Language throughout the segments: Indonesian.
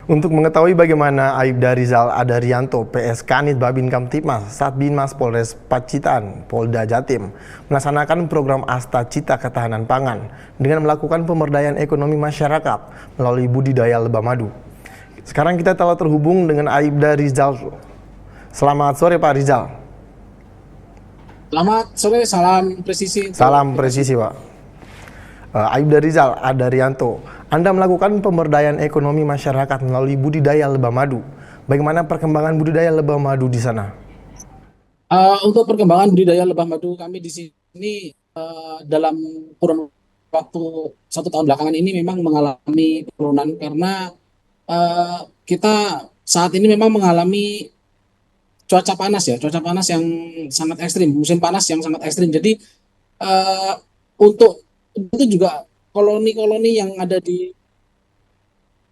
Untuk mengetahui bagaimana Aibda Rizal Adarianto, PS Kanit Babin Kamtipmas, Satbinmas Polres Pacitan, Polda Jatim, melaksanakan program Asta Cita Ketahanan Pangan dengan melakukan pemberdayaan ekonomi masyarakat melalui budidaya lebah madu. Sekarang kita telah terhubung dengan Aibda Rizal. Selamat sore Pak Rizal. Selamat sore, salam presisi untuk Salam kita presisi semua. Pak. Aibda Rizal Adarianto, Anda melakukan pemberdayaan ekonomi masyarakat melalui budidaya lebah madu. Bagaimana perkembangan budidaya lebah madu di sana? Untuk perkembangan budidaya lebah madu kami di sini dalam kurun waktu 1 tahun belakangan ini memang mengalami penurunan karena kita saat ini memang mengalami cuaca panas yang sangat ekstrim, musim panas yang sangat ekstrim. Jadi eh, untuk itu juga koloni-koloni yang ada di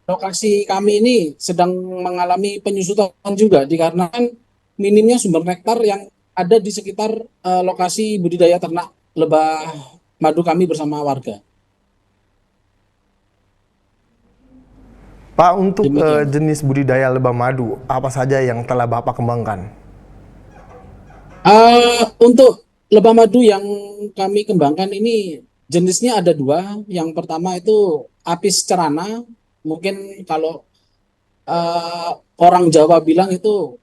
lokasi kami ini sedang mengalami penyusutan juga dikarenakan minimnya sumber nektar yang ada di sekitar lokasi budidaya ternak lebah madu kami bersama warga. Pak, untuk Demikian. jenis budidaya lebah madu, apa saja yang telah Bapak kembangkan? Untuk lebah madu yang kami kembangkan ini jenisnya ada dua. Yang pertama itu Apis cerana. Mungkin kalau eh, orang Jawa bilang itu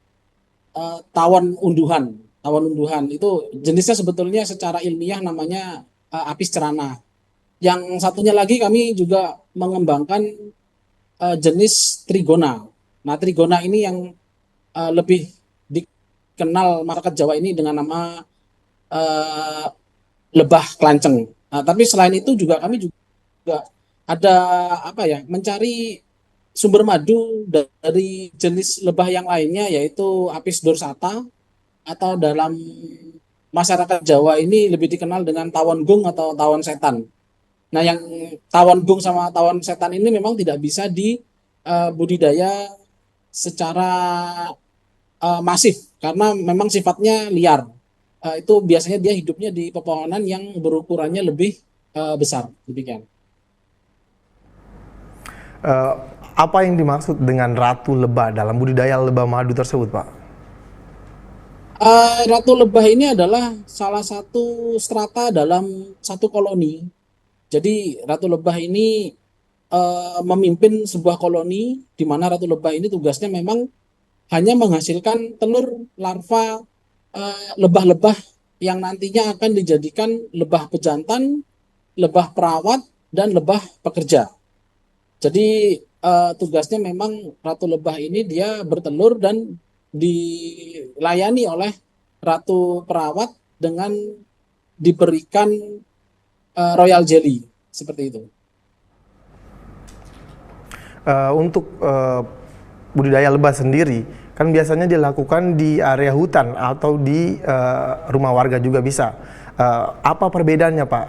tawon unduhan. Tawon unduhan itu jenisnya sebetulnya secara ilmiah namanya Apis cerana. Yang satunya lagi kami juga mengembangkan jenis Trigona. Nah, Trigona ini yang lebih dikenal masyarakat Jawa ini dengan nama eh, lebah kelanceng. Nah, tapi selain itu juga kami juga ada apa ya, mencari sumber madu dari jenis lebah yang lainnya yaitu Apis dorsata atau dalam masyarakat Jawa ini lebih dikenal dengan tawon gung atau tawon setan. Nah, yang tawon gung sama tawon setan ini memang tidak bisa di budidaya secara masif karena memang sifatnya liar. Itu biasanya dia hidupnya di pepohonan yang berukurannya lebih besar. Demikian. Eh, Apa yang dimaksud dengan ratu lebah dalam budidaya lebah madu tersebut, Pak? Ratu lebah ini adalah salah satu strata dalam satu koloni. Jadi ratu lebah ini memimpin sebuah koloni di mana ratu lebah ini tugasnya memang hanya menghasilkan telur larva lebah-lebah yang nantinya akan dijadikan lebah pejantan, lebah perawat, dan lebah pekerja. Jadi tugasnya memang ratu lebah ini dia bertelur dan dilayani oleh ratu perawat dengan diberikan royal jelly seperti itu. Untuk budidaya lebah sendiri, kan biasanya dilakukan di area hutan atau di rumah warga juga bisa. Apa perbedaannya, Pak?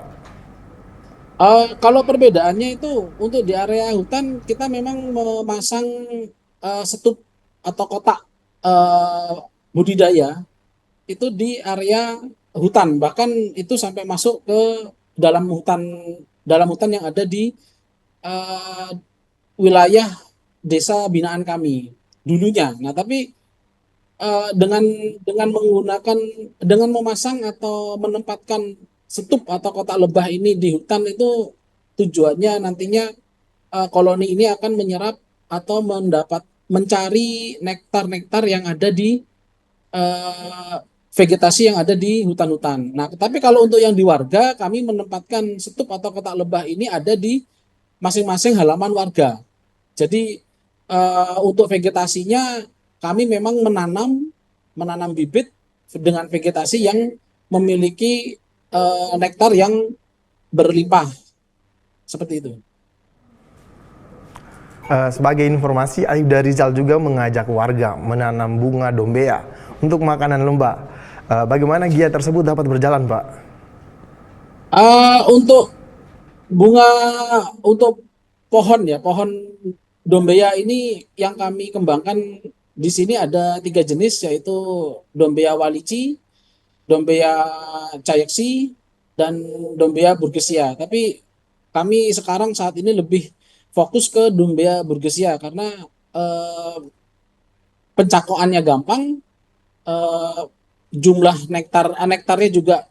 Kalau perbedaannya itu untuk di area hutan kita memang memasang setup atau kotak eh, budidaya itu di area hutan, bahkan itu sampai masuk ke dalam hutan yang ada di eh, wilayah desa binaan kami dulunya. Nah, tapi dengan menggunakan dengan memasang atau menempatkan setup atau kotak lebah ini di hutan itu tujuannya nantinya koloni ini akan menyerap atau mencari nektar-nektar yang ada di eh, vegetasi yang ada di hutan-hutan. Nah, tapi kalau untuk yang di warga, kami menempatkan setup atau kotak lebah ini ada di masing-masing halaman warga. Jadi untuk vegetasinya kami memang menanam bibit dengan vegetasi yang memiliki nektar yang berlimpah seperti itu. Sebagai informasi, Aibda Rizal juga mengajak warga menanam bunga dombea untuk makanan lembah. Bagaimana giat tersebut dapat berjalan, Pak? Untuk bunga untuk pohon ya, pohon dombea ini yang kami kembangkan di sini ada 3 jenis yaitu dombea walici, dombea cayeksi, dan dombea burgesia. Tapi kami sekarang saat ini lebih fokus ke dombea burgesia karena eh, pencakokannya gampang, eh, jumlah nektarnya juga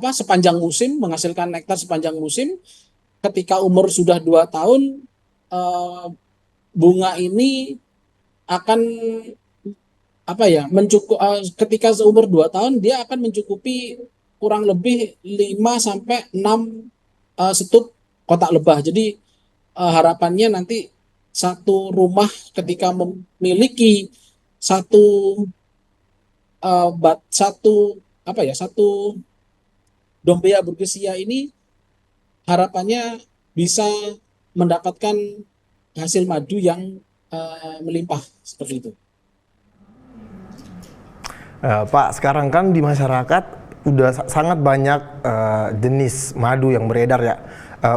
sepanjang musim, menghasilkan nektar sepanjang musim. Ketika umur sudah 2 tahun, eh, bunga ini akan ketika seumur 2 tahun dia akan mencukupi kurang lebih 5 sampai 6 stup kotak lebah. Jadi harapannya nanti satu rumah ketika memiliki satu satu Dombea burgesia ini, harapannya bisa mendapatkan hasil madu yang melimpah seperti itu. Pak, sekarang kan di masyarakat udah sangat banyak jenis madu yang beredar ya.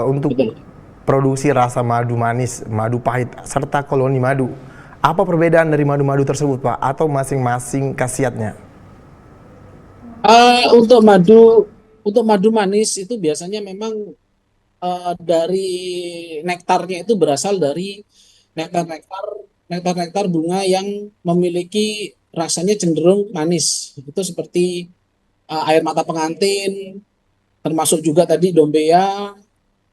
Untuk Betul. produksi rasa madu manis, madu pahit, serta koloni madu. Apa perbedaan dari madu-madu tersebut, Pak? Atau masing-masing khasiatnya? Untuk madu manis itu biasanya memang dari nektarnya itu berasal dari nektar-nektar nektar-nektar bunga yang memiliki rasanya cenderung manis. Itu seperti air mata pengantin, termasuk juga tadi dombea,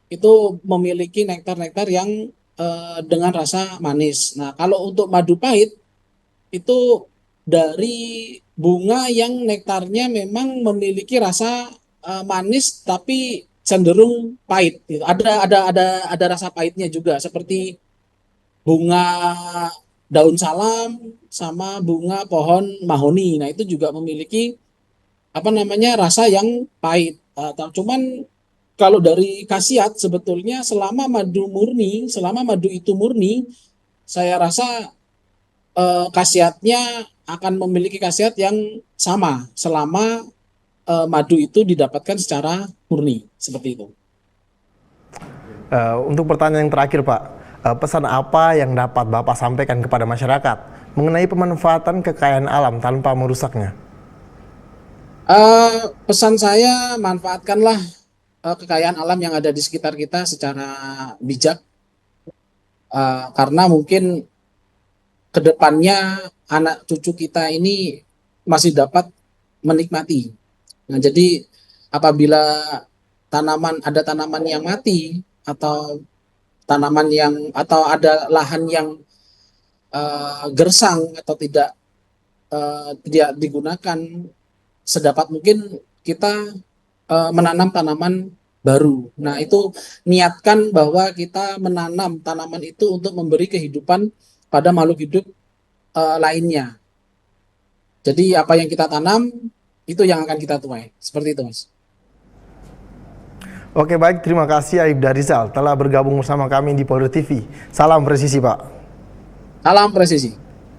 itu memiliki nektar-nektar yang dengan rasa manis. Nah, kalau untuk madu pahit itu dari bunga yang nektarnya memang memiliki rasa manis tapi cenderung pahit gitu. Ada rasa pahitnya juga seperti bunga daun salam sama bunga pohon mahoni. Nah, itu juga memiliki rasa yang pahit. Cuman kalau dari khasiat sebetulnya selama madu itu murni, saya rasa khasiatnya akan memiliki khasiat yang sama selama madu itu didapatkan secara murni seperti itu. Untuk pertanyaan yang terakhir, Pak, pesan apa yang dapat Bapak sampaikan kepada masyarakat mengenai pemanfaatan kekayaan alam tanpa merusaknya? Pesan saya, manfaatkanlah kekayaan alam yang ada di sekitar kita secara bijak, karena mungkin kedepannya anak cucu kita ini masih dapat menikmati. Nah, jadi apabila ada tanaman yang mati atau ada lahan yang gersang atau tidak digunakan, sedapat mungkin kita menanam tanaman baru. Nah, itu niatkan bahwa kita menanam tanaman itu untuk memberi kehidupan pada makhluk hidup lainnya. Jadi apa yang kita tanam itu yang akan kita tuai. Seperti itu, Mas. Oke, baik, terima kasih Aibda Rizal telah bergabung bersama kami di Polri TV. Salam presisi, Pak. Salam presisi.